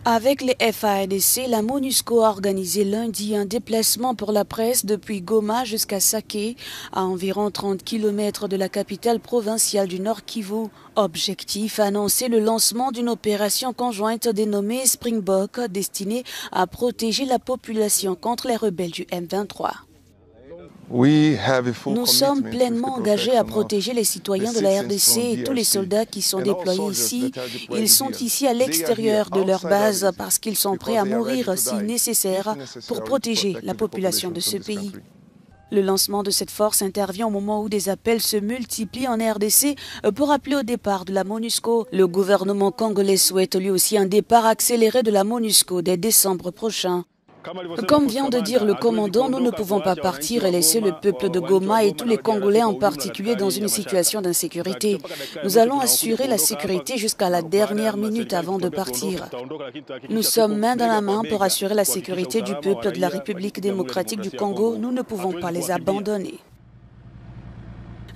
Avec les FARDC, la MONUSCO a organisé lundi un déplacement pour la presse depuis Goma jusqu'à Sake, à environ 30 km de la capitale provinciale du Nord Kivu. Objectif, annoncer le lancement d'une opération conjointe dénommée Springbok, destinée à protéger la population contre les rebelles du M23. Nous sommes pleinement engagés à protéger les citoyens de la RDC et tous les soldats qui sont déployés ici. Ils sont ici à l'extérieur de leur base parce qu'ils sont prêts à mourir si nécessaire pour protéger la population de ce pays. Le lancement de cette force intervient au moment où des appels se multiplient en RDC pour appeler au départ de la MONUSCO. Le gouvernement congolais souhaite lui aussi un départ accéléré de la MONUSCO dès décembre prochain. Comme vient de dire le commandant, nous ne pouvons pas partir et laisser le peuple de Goma et tous les Congolais en particulier dans une situation d'insécurité. Nous allons assurer la sécurité jusqu'à la dernière minute avant de partir. Nous sommes main dans la main pour assurer la sécurité du peuple de la République démocratique du Congo. Nous ne pouvons pas les abandonner.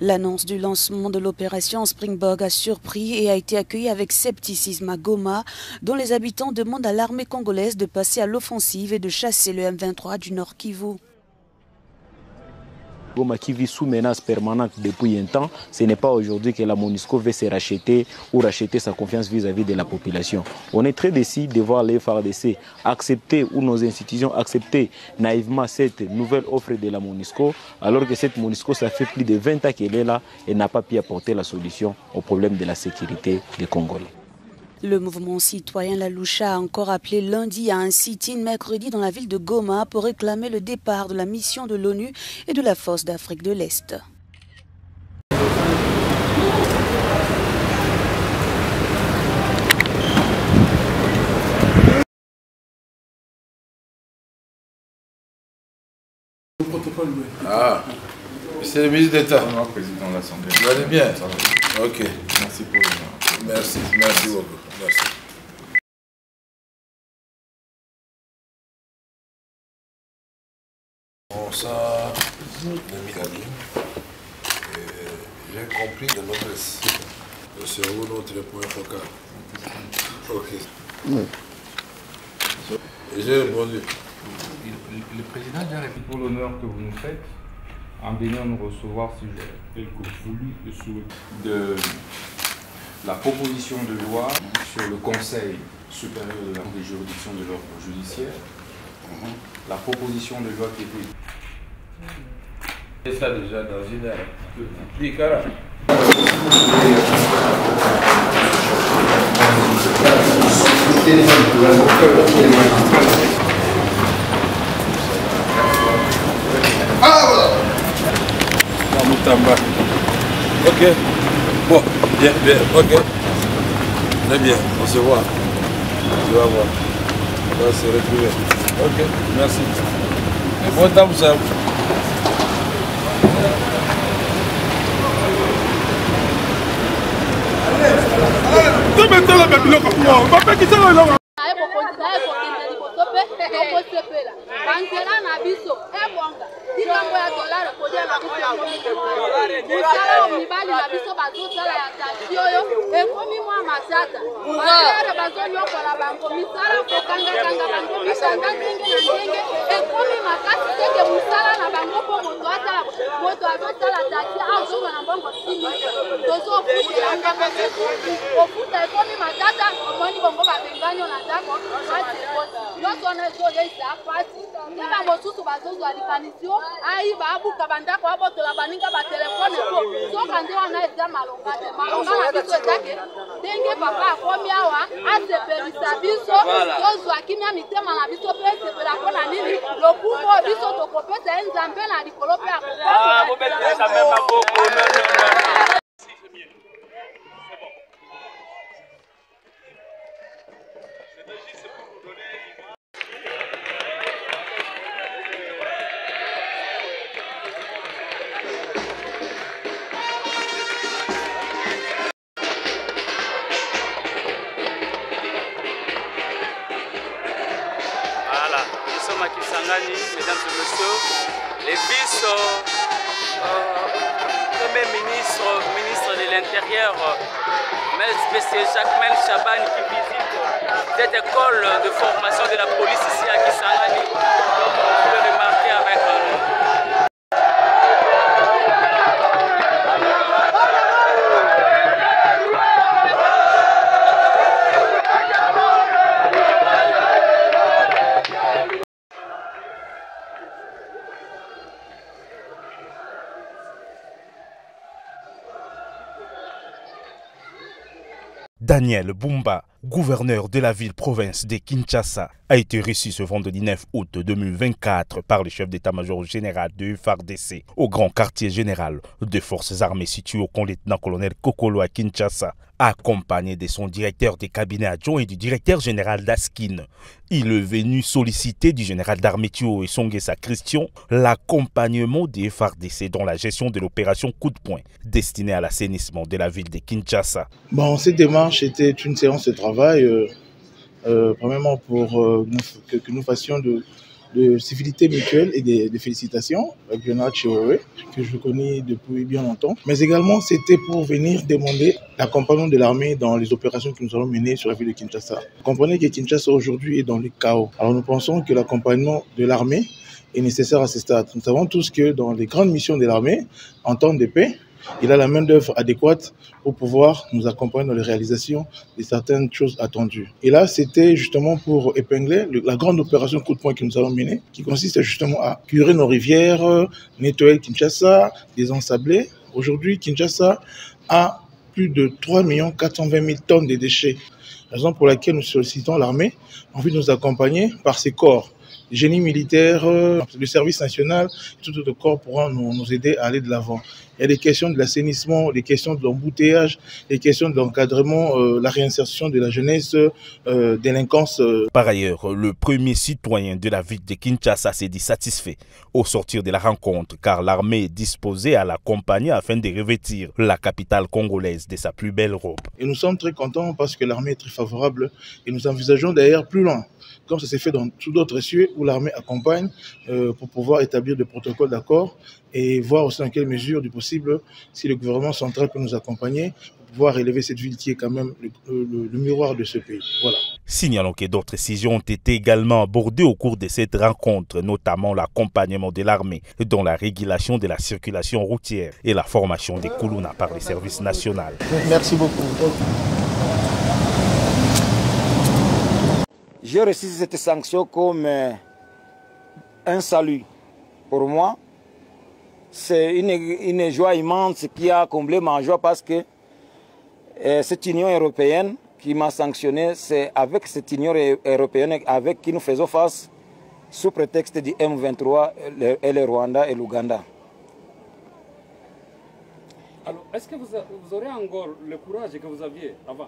L'annonce du lancement de l'opération Springbok a surpris et a été accueillie avec scepticisme à Goma, dont les habitants demandent à l'armée congolaise de passer à l'offensive et de chasser le M23 du Nord Kivu. Goma qui vit sous menace permanente depuis un temps, ce n'est pas aujourd'hui que la MONUSCO veut se racheter ou racheter sa confiance vis-à-vis de la population. On est très déçus de voir les FARDC accepter ou nos institutions accepter naïvement cette nouvelle offre de la MONUSCO, alors que cette MONUSCO, ça fait plus de 20 ans qu'elle est là et n'a pas pu apporter la solution au problème de la sécurité des Congolais. Le mouvement citoyen La Loucha a encore appelé lundi à un sit-in mercredi dans la ville de Goma pour réclamer le départ de la mission de l'ONU et de la Force d'Afrique de l'Est. Ah, c'est le ministre d'État. Président de l'Assemblée. Vous allez bien? Ok. Merci pour le... Merci beaucoup. Merci. Bon, ça, j'ai compris de notre site. C'est où notre point focal? Ok. Oui. J'ai répondu. Le président de la République, pour l'honneur que vous nous faites, en venant nous recevoir sur de la proposition de loi sur le Conseil supérieur de la juridiction de l'ordre judiciaire, la proposition de loi qui était... Et ça déjà dans une heure. Dis, cara. Ok. Bon, bien, ok. Très bien, on se voit. Tu vas voir. On va se retrouver. Ok, merci. Et bon temps, ça. banzela na biso ebonga likambo ya dollar kodia na biso musala mibali na biso bazosala ya taxi oyo ekomi mwa masata bazere bazonyokola bango misala kokangakanga bango misanga ndenge na ndenge ekomi makasi teke musala na bango mpo moto azosala taxi azonga na mbongo simi tozofutela ngamba kofuta ekomi masata omoni bongo babenganyo na ndako ati nyonso wana ezoleisa pasi nde mosusu bazozwa likanisi ayi babuka bandako babotola baninga batelefone po soka nde wana eza malonga te malonga na biso ezake ndenge papa akomi awa asepelisa biso tozwa kimia mitema na biso mpe esepela mpo na nini lokumu biso tokopesa ye nzambe na likolo mpe Voilà, nous sommes à Kisangani, mesdames et messieurs. Les vice Premier ministre l'intérieur, M. Jacques Mel Chaban qui visite cette école de formation de la police ici à Kisangani, comme vous pouvez remarquer avec Daniel Bumba, gouverneur de la ville-province de Kinshasa, a été reçu ce vendredi 9 août 2024 par le chef d'état-major général de FARDC au grand quartier général des forces armées situé au camp lieutenant-colonel Kokolo à Kinshasa, accompagné de son directeur des cabinets adjoints et du directeur général d'Askin. Il est venu solliciter du général d'armée Thio Esongesa Christian l'accompagnement des FARDC dans la gestion de l'opération Coup de poing destinée à l'assainissement de la ville de Kinshasa. Bon, cette démarche était une séance de travail, premièrement pour que nous fassions de civilité mutuelle et de félicitations avec le général Chiwewe, que je connais depuis bien longtemps. Mais également, c'était pour venir demander l'accompagnement de l'armée dans les opérations que nous allons mener sur la ville de Kinshasa. Vous comprenez que Kinshasa aujourd'hui est dans le chaos. Alors nous pensons que l'accompagnement de l'armée est nécessaire à ce stade. Nous savons tous que dans les grandes missions de l'armée, en temps de paix, il a la main-d'œuvre adéquate pour pouvoir nous accompagner dans les réalisations de certaines choses attendues. Et là, c'était justement pour épingler la grande opération coup de poing que nous allons mener, qui consiste justement à curer nos rivières, nettoyer Kinshasa, désensabler. Aujourd'hui, Kinshasa a plus de 3 420 000 tonnes de déchets. Raison pour laquelle nous sollicitons l'armée en vue de nous accompagner par ses corps. Le génie militaire, le service national, tout autre corps pourront nous aider à aller de l'avant. Il y a des questions de l'assainissement, des questions de l'embouteillage, des questions de l'encadrement, la réinsertion de la jeunesse, délinquance. Par ailleurs, le premier citoyen de la ville de Kinshasa s'est dit satisfait au sortir de la rencontre car l'armée est disposée à l'accompagner afin de revêtir la capitale congolaise de sa plus belle robe. Et nous sommes très contents parce que l'armée est très favorable et nous envisageons d'ailleurs plus loin, comme ça s'est fait dans tout d'autres cieux où l'armée accompagne pour pouvoir établir des protocoles d'accord et voir aussi dans quelle mesure du possible si le gouvernement central peut nous accompagner pour pouvoir élever cette ville qui est quand même le miroir de ce pays. Voilà. Signalons que d'autres décisions ont été également abordées au cours de cette rencontre, notamment l'accompagnement de l'armée dans la régulation de la circulation routière et la formation des Koulouna par les services nationaux. Merci beaucoup. J'ai reçu cette sanction comme un salut. Pour moi, c'est une joie immense qui a comblé ma joie parce que cette Union européenne qui m'a sanctionné, c'est avec cette Union européenne avec qui nous faisons face sous prétexte du M23 et le Rwanda et l'Ouganda. Alors, est-ce que vous aurez encore le courage que vous aviez avant?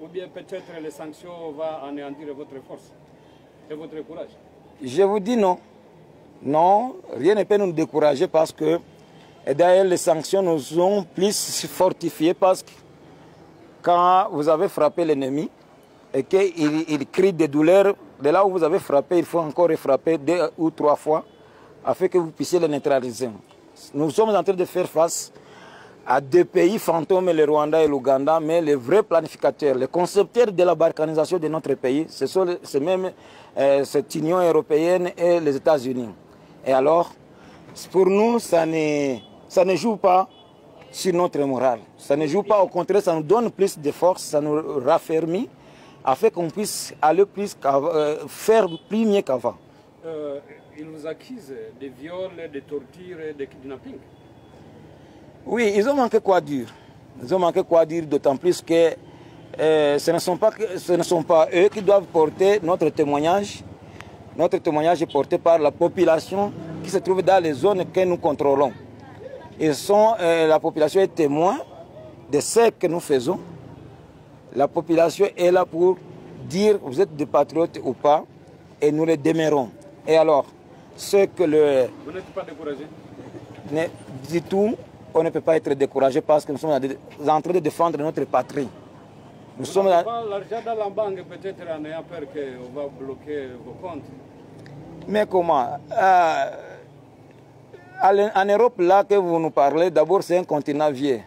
Ou bien peut-être les sanctions vont anéantir votre force et votre courage? Je vous dis non. Non, rien ne peut nous décourager parce que d'ailleurs les sanctions nous ont plus fortifiés parce que quand vous avez frappé l'ennemi et qu'il crie de douleur, de là où vous avez frappé, il faut encore frapper 2 ou 3 fois afin que vous puissiez le neutraliser. Nous sommes en train de faire face à 2 pays fantômes, le Rwanda et l'Ouganda, mais les vrais planificateurs, les concepteurs de la balkanisation de notre pays, c'est même cette Union européenne et les États-Unis. Et alors, pour nous, ça ne joue pas sur notre morale. Ça ne joue pas, au contraire, ça nous donne plus de force, ça nous raffermit, afin qu'on puisse aller plus faire plus mieux qu'avant. Ils vous accusent de viols, de tortures et de kidnapping. Oui, ils ont manqué quoi dire. Ils ont manqué quoi dire, d'autant plus que ce ne sont pas eux qui doivent porter notre témoignage. Notre témoignage est porté par la population qui se trouve dans les zones que nous contrôlons. La population est témoin de ce que nous faisons. La population est là pour dire vous êtes des patriotes ou pas, et nous les demeurons. Et alors, ce que le... Vous n'êtes pas découragé? Du tout, on ne peut pas être découragé parce que nous sommes en train de défendre notre patrie. Nous sommes l'argent dans la banque, peut-être en ayant peur qu'on va bloquer vos comptes. Mais comment? En Europe, là que vous nous parlez, d'abord c'est un continent vieux.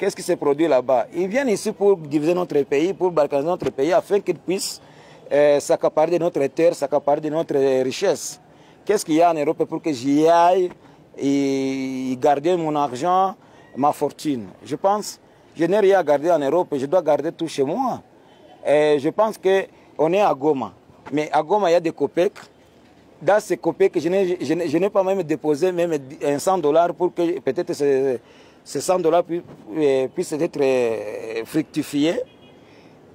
qu'est-ce qui se produit là-bas? Ils viennent ici pour diviser notre pays, pour balkaniser notre pays, afin qu'ils puissent s'accaparer de notre terre, s'accaparer de notre richesse. Qu'est-ce qu'il y a en Europe pour que j'y aille et garder mon argent, ma fortune? Je pense, je n'ai rien à garder en Europe, je dois garder tout chez moi. Et je pense qu'on est à Goma. Mais à Goma, il y a des copecs. Dans ces copecs, je n'ai pas même déposé même $100 pour que peut-être ces $100 puissent être fructifiés.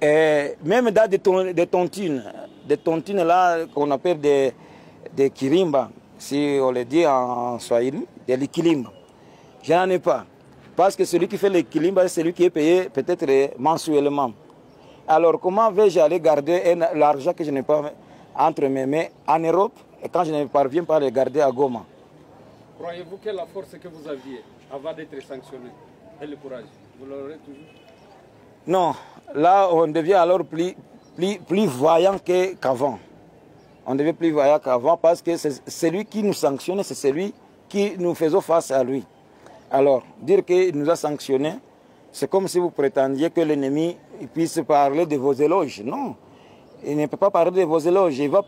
Et même dans des tontines là qu'on appelle des kirimba, si on le dit en swahili, des likilimba. Je n'en ai pas. Parce que celui qui fait les kilimba, c'est celui qui est payé peut-être mensuellement. Alors comment vais-je aller garder l'argent que je n'ai pas entre mes mains en Europe et quand je ne parviens pas à le garder à Goma? Croyez-vous que la force que vous aviez avant d'être sanctionné et le courage, vous l'aurez toujours? Non, là on devient alors plus voyant qu'avant. On devient plus voyant qu'avant parce que c'est celui qui nous sanctionne, c'est celui qui nous faisait face à lui. Alors, dire qu'il nous a sanctionnés, c'est comme si vous prétendiez que l'ennemi puisse parler de vos éloges. Non, il ne peut pas parler de vos éloges. Il va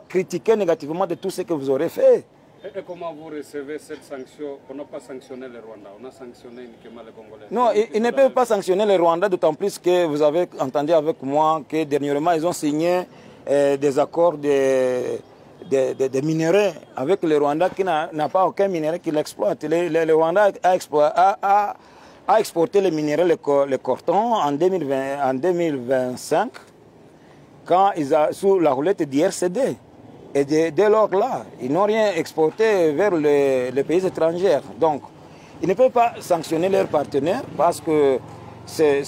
critiquer négativement de tout ce que vous aurez fait. Et comment vous recevez cette sanction? On n'a pas sanctionné le Rwanda, on a sanctionné uniquement les Congolais. Non, il ne peut pas sanctionner le Rwanda, d'autant plus que vous avez entendu avec moi que dernièrement, ils ont signé des accords de minerais avec le Rwanda qui n'a pas aucun minerai qui l'exploite. Le Rwanda a exporté le minerai, le coton, en 2025, quand sous la roulette d'IRCD. Et dès lors là, ils n'ont rien exporté vers les pays étrangers. Donc, ils ne peuvent pas sanctionner leurs partenaires parce que c'est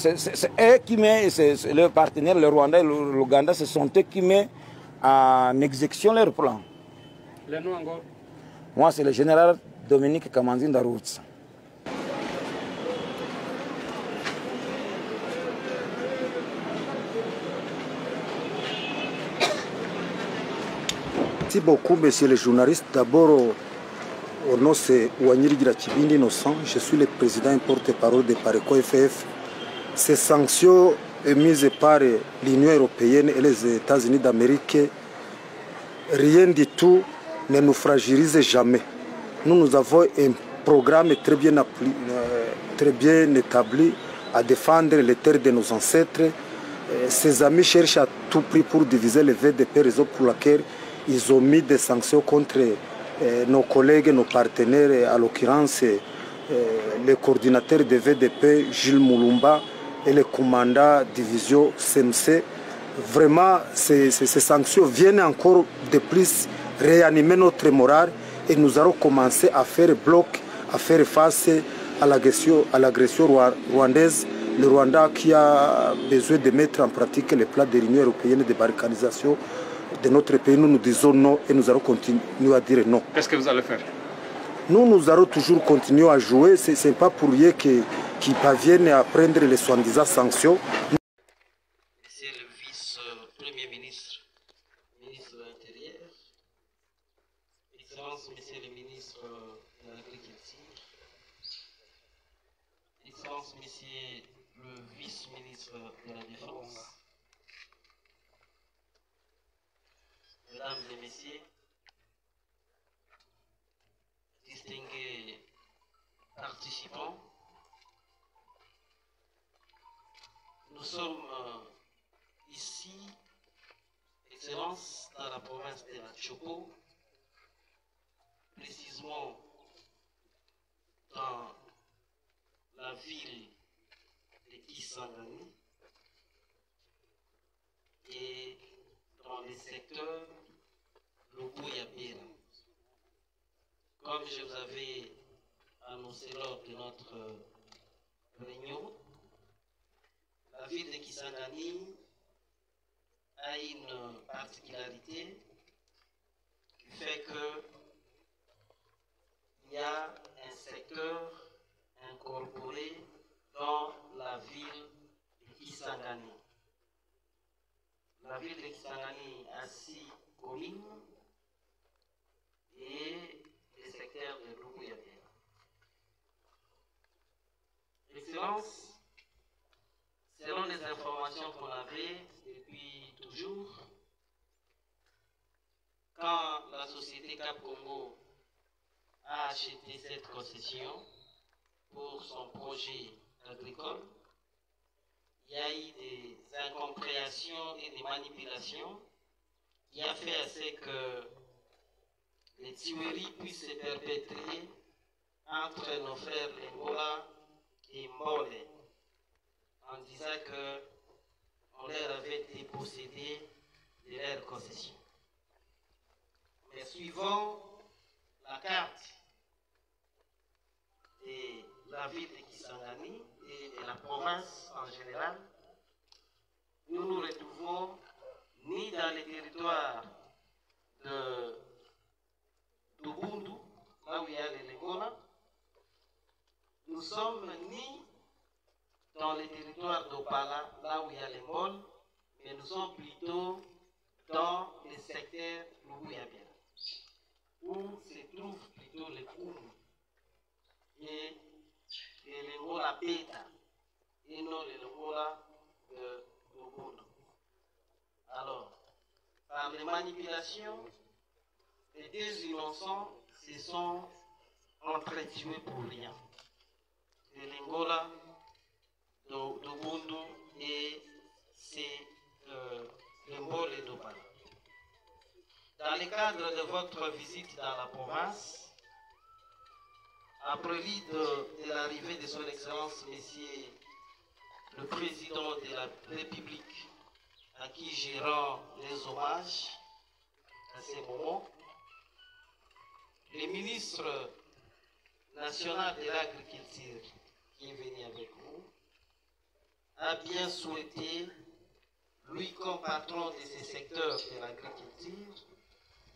eux qui mettent, leurs partenaires, le Rwanda et l'Ouganda, ce sont eux qui mettent en exécution leurs plans. Le nom encore? Moi, c'est le général Dominique Kamandine Daroutz. Merci beaucoup, monsieur le journaliste. D'abord, au nom de Ouanyirigira Kibindi Innocent, je suis le président et porte-parole de Pareco FF. Ces sanctions émises par l'Union européenne et les États-Unis d'Amérique, rien du tout ne nous fragilise jamais. Nous avons un programme très bien établi à défendre les terres de nos ancêtres. Ces amis cherchent à tout prix pour diviser le VDP, raison pour laquelle ils ont mis des sanctions contre nos collègues, nos partenaires, à l'occurrence le coordinateur de VDP, Gilles Moulumba, et le commandant division CMC. Vraiment, ces sanctions viennent encore de plus réanimer notre morale et nous allons commencer à faire bloc, à faire face à l'agression rwandaise. Le Rwanda qui a besoin de mettre en pratique les plans de l'Union européenne de balkanisation de notre pays. Nous disons non et nous allons continuer à dire non. Qu'est-ce que vous allez faire? Nous allons toujours continuer à jouer. Ce n'est pas pour rien qu'ils parviennent à prendre les soi-disant sanctions. Monsieur le vice-premier ministre, ministre de l'Intérieur, Excellence, monsieur le ministre de l'Agriculture, Excellence, monsieur le vice-ministre de la Défense, Mesdames et Messieurs, distingués participants, nous sommes ici, Excellence, dans la province de la Chopo, précisément dans la ville de Kisangani et dans les secteurs Lobo-Yabira. Comme je vous avais annoncé lors de notre réunion, la ville de Kisangani a une particularité qui fait que il y a un secteur incorporé dans la ville de Kisangani. La ville de Kisangani a 6 communes et les secteurs de Lobo-Yabira. Excellences, selon les informations qu'on avait depuis toujours, quand la société Cap Congo a acheté cette concession pour son projet agricole, il y a eu des incompréhensions et des manipulations qui a fait à ce que les tueries puissent se perpétrer entre nos frères Lengola et Mbole, en disant qu'on leur avait dépossédé de leur concession. Mais suivant la carte de la ville de Kisangani et de la province en général, nous nous retrouvons ni dans les territoires de Bundu, là où il y a les Lengola, nous sommes ni dans les territoires d'Opala, là où il y a les Molles, mais nous sommes plutôt dans les secteurs Lubuyabia, où se trouvent plutôt les Koum et les Lengola Beta, et non les Lengola de Bundu. Alors, par les manipulations, les deux innocents se sont entretués pour rien. Les Lengola de Bundu et c'est le Mbole et d'Opala. Dans le cadre de votre visite dans la province, après l'idée de l'arrivée de son Excellence, Monsieur le Président de la République, à qui je rends les hommages à ces moments, le ministre national de l'Agriculture qui est venu avec vous a bien souhaité, lui comme patron de ce secteur de l'agriculture,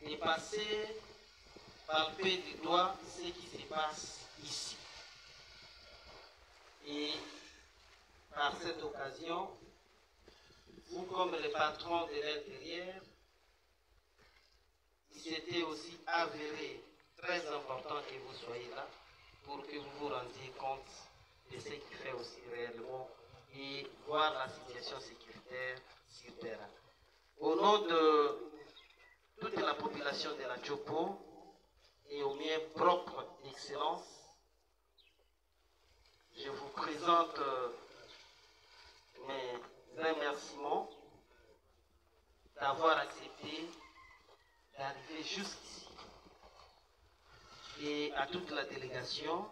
de passer par le pied du doigt ce qui se passe ici. Et par cette occasion, vous comme le patron de l'intérieur, il était aussi avéré très important que vous soyez là pour que vous vous rendiez compte de ce qui fait aussi réellement et voir la situation sécuritaire sur terrain. Au nom de toute la population de la Chopo et au mien propre excellence, je vous présente mes remerciements d'avoir accepté d'arriver jusqu'ici. Et à toute la délégation,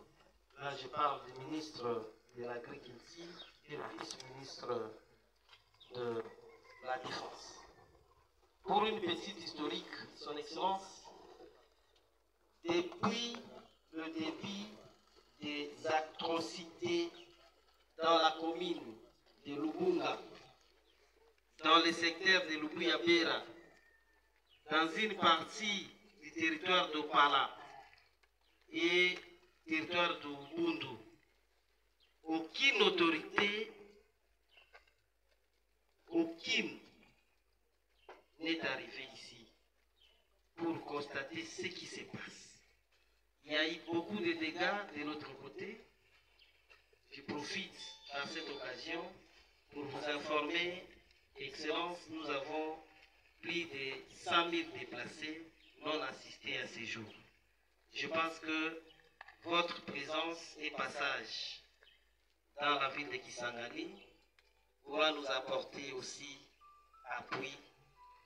là je parle du ministre de l'Agriculture et le vice-ministre de la Défense. Pour une petite historique, Son Excellence, depuis le début des atrocités dans la commune de Lubunga, dans le secteur de Lubuyabera, dans une partie du territoire d'Opala et territoire de Bundu, aucune autorité, aucune n'est arrivée ici pour constater ce qui se passe. Il y a eu beaucoup de dégâts de notre côté. Je profite à cette occasion pour vous informer, Excellence, nous avons plus de 100 000 déplacés non assistés à ces jours. Je pense que votre présence et passage dans la ville de Kisangani pourra nous apporter aussi appui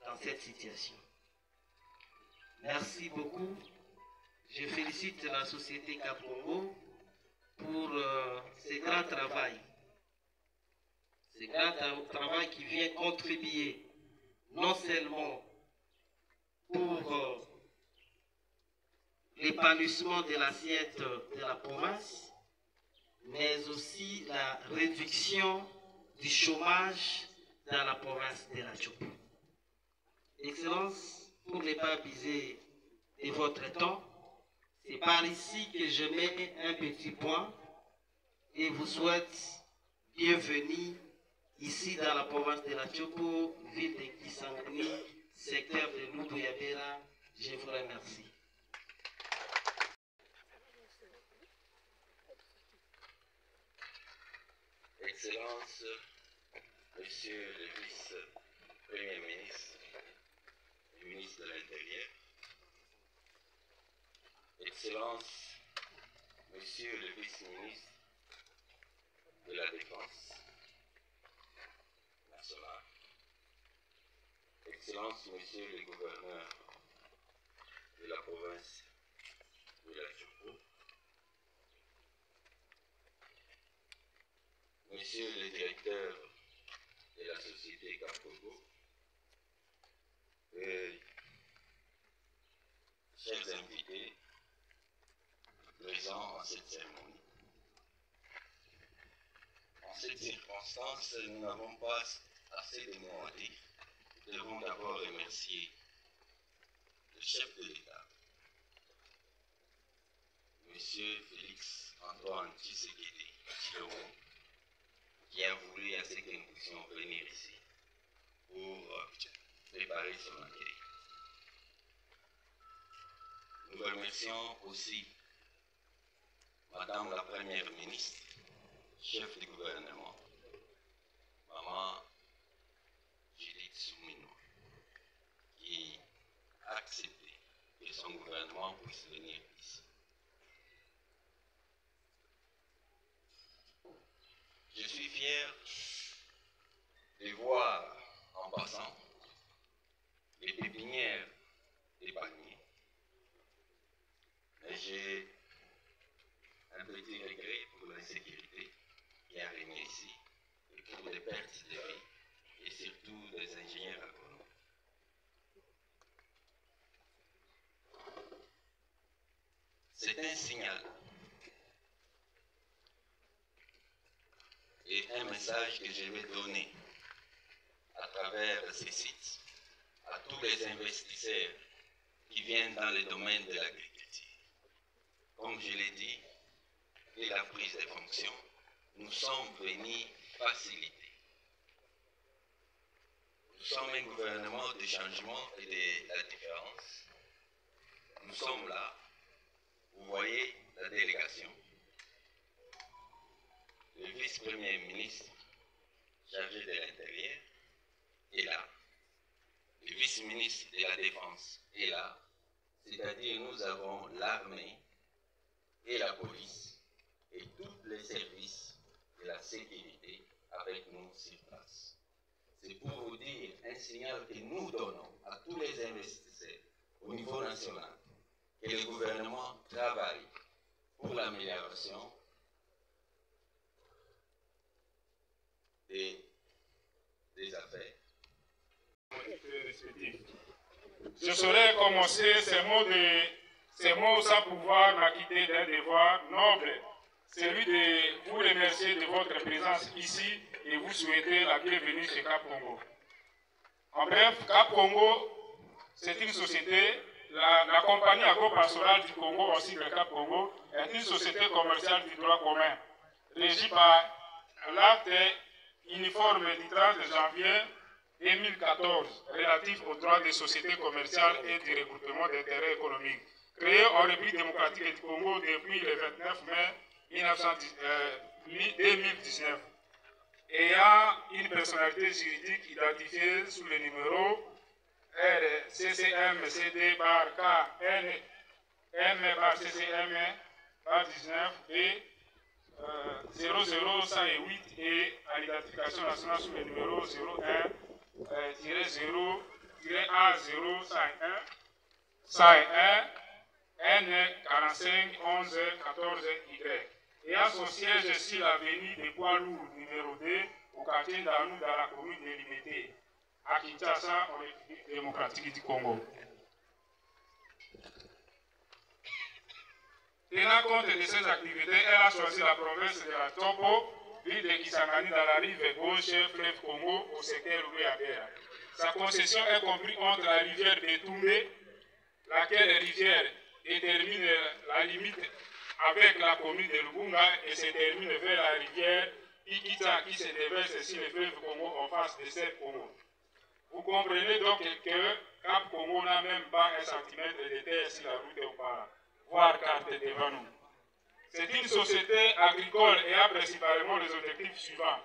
dans cette situation. Merci beaucoup. Je félicite la société Cap Congo pour ce grand travail. Ce grand travail qui vient contribuer non seulement pour l'épanouissement de l'assiette de la province, mais aussi la réduction du chômage dans la province de la Chopo. Excellence, pour ne pas abuser de votre temps, c'est par ici que je mets un petit point et vous souhaite bienvenue ici dans la province de la Chopo, ville de Kisangani, secteur de Lubuyabera. Je vous remercie. Excellences, Monsieur le vice-premier ministre et ministre de l'Intérieur, Excellences, Monsieur le vice-ministre de la Défense nationale, Excellences, Monsieur le gouverneur de la province de la Chopo, Monsieur le directeur de la société Cap-Congo, et chers invités présents en cette cérémonie. En cette circonstance, nous n'avons pas assez de mots à dire. Nous devons d'abord remercier le chef de l'État, Monsieur Félix Antoine Tshisekedi Tshilombo, qui a voulu à ce que nous puissions venir ici pour préparer son accueil. Nous remercions aussi Madame la Première ministre, chef du gouvernement, Maman Judith Soumino, qui a accepté que son gouvernement puisse venir ici. Je suis fier de voir en passant les pépinières des palmiers, mais j'ai un petit regret pour l'insécurité qui a régné ici et pour les pertes de vie et surtout des ingénieurs agronomes. C'est un signal et un message que je vais donner à travers ces sites à tous les investisseurs qui viennent dans le domaine de l'agriculture. Comme je l'ai dit, dès la prise de fonction, nous sommes venus faciliter. Nous sommes un gouvernement de changement et de la différence. Nous sommes là, vous voyez la délégation. Le vice-premier ministre chargé de l'Intérieur est là. Le vice-ministre de la Défense est là. C'est-à-dire nous avons l'armée et la police et tous les services de la sécurité avec nous sur place. C'est pour vous dire un signal que nous donnons à tous les investisseurs au niveau national que le gouvernement travaille pour l'amélioration des affaires. Je saurais commencer ces mots sans pouvoir m'acquitter d'un devoir noble, celui de vous remercier de votre présence ici et vous souhaiter la bienvenue chez Cap Congo. En bref, Cap Congo, c'est une société, la compagnie agro-pastorale du Congo, ainsi que Cap Congo, est une société commerciale du droit commun, régie par l'acte uniforme du 30 janvier 2014 relatif aux droits des sociétés commerciales et du regroupement d'intérêts économiques, créé en République démocratique du Congo depuis le 29 mai 2019, ayant une personnalité juridique identifiée sous le numéro RCCM-CD-KN-M-CCM-19 et 00108 et à l'identification nationale sous le numéro 01-A051 N451114Y et à son siège sur l'avenue des Poids Lourds numéro 2 au quartier d'Anou dans la commune de Limité à Kinshasa en République démocratique du Congo. Tenant compte de ces activités, elle a choisi la province de la Topo, ville de Kisangani dans la rive gauche, fleuve Congo, au secteur Louis-Abera. Sa concession est comprise entre la rivière de Toumbé, laquelle rivière détermine la limite avec la commune de Lubunga et se termine vers la rivière Ikita qui se déverse sur le fleuve Congo en face de cette Congo. Vous comprenez donc que Cap Congo n'a même pas un centimètre de terre sur la route au Para. Voir carte devant nous. C'est une société agricole et a principalement les objectifs suivants.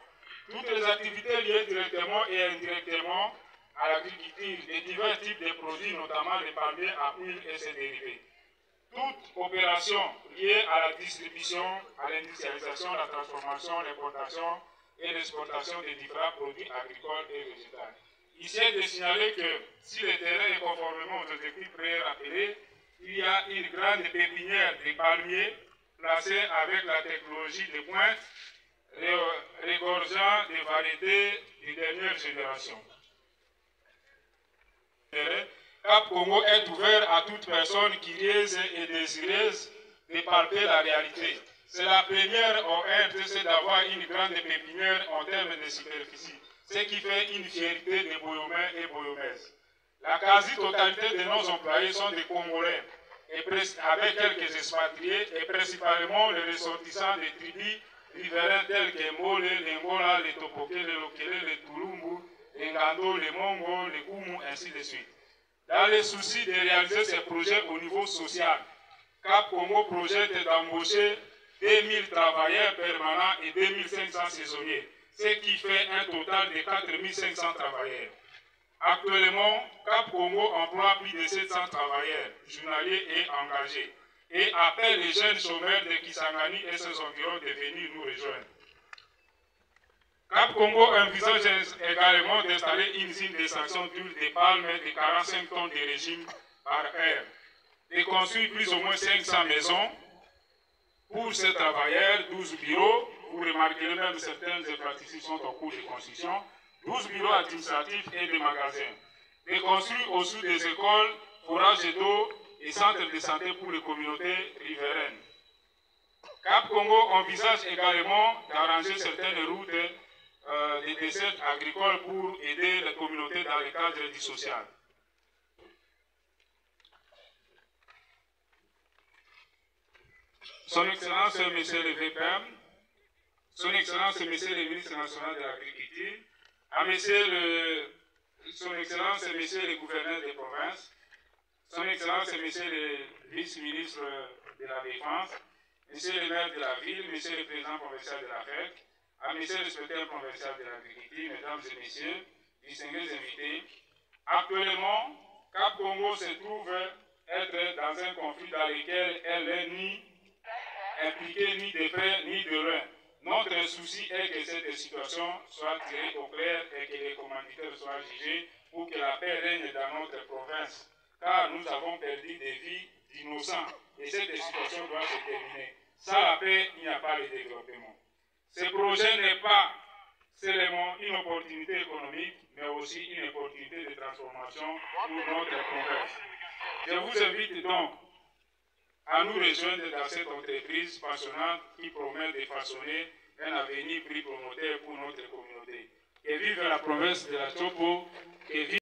Toutes les activités liées directement et indirectement à l'agriculture et divers types de produits, notamment les palmiers à huile et ses dérivés. Toute opération liée à la distribution, à l'industrialisation, la transformation, l'importation et l'exportation des différents produits agricoles et végétaux. Ici est de signaler que si le terrain est conformément aux objectifs pré-rappelés, il y a une grande pépinière de palmiers placée avec la technologie de pointe, régorgeant des variétés de dernière génération. Cap Congo est ouvert à toute personne curieuse et désireuse de palper la réalité. C'est la première en RDC d'avoir une grande pépinière en termes de superficie, ce qui fait une fierté des Boyomais et Boyomaises. La quasi-totalité de nos employés sont des Congolais, avec quelques expatriés et principalement les ressortissants des tribus riverains tels que Mbole, les Ngola, les Topoke, les Lokele, les Tulumbu, les Ngando, les Mongo, les Kumu, ainsi de suite. Dans le souci de réaliser ces projets au niveau social, Cap Congo projette d'embaucher 2000 travailleurs permanents et 2500 saisonniers, ce qui fait un total de 4500 travailleurs. Actuellement, Cap Congo emploie plus de 700 travailleurs, journaliers et engagés, et appelle les jeunes chômeurs de Kisangani et ses environs de venir nous rejoindre. Cap Congo envisage également d'installer une usine d'extraction d'huile de palme de 45 tonnes de régime par heure, de construire plus ou moins 500 maisons pour ces travailleurs, 12 bureaux, vous remarquerez même certaines infrastructures sont en cours de construction, 12 bureaux administratifs et des magasins, de construire aussi des écoles, forages d'eau et centres de santé pour les communautés riveraines. Cap Congo envisage également d'arranger certaines routes des dessertes agricoles pour aider les communautés dans le cadre du social. Son Excellence, Monsieur le VPM, Son Excellence, Monsieur le Ministre national de l'Agriculture, Son Excellence, Monsieur le Gouverneur des provinces, Son Excellence, Monsieur le Vice-ministre de la Défense, Monsieur le maire de la ville, Monsieur le Président provincial de la FEC, à Monsieur le secrétaire provincial de l'Agriculture, Mesdames et Messieurs, distingués invités, actuellement, Cap Congo se trouve être dans un conflit dans lequel elle n'est ni impliquée ni de près ni de loin. Notre souci est que cette situation soit tirée au clair et que les commanditaires soient jugés pour que la paix règne dans notre province, car nous avons perdu des vies d'innocents et cette situation doit se terminer. Sans la paix, il n'y a pas de développement. Ce projet n'est pas seulement une opportunité économique, mais aussi une opportunité de transformation pour notre province. Je vous invite donc à nous rejoindre dans cette entreprise passionnante qui promet de façonner un avenir plus promoteur pour notre communauté. Que vive la province de la Chopo, que vive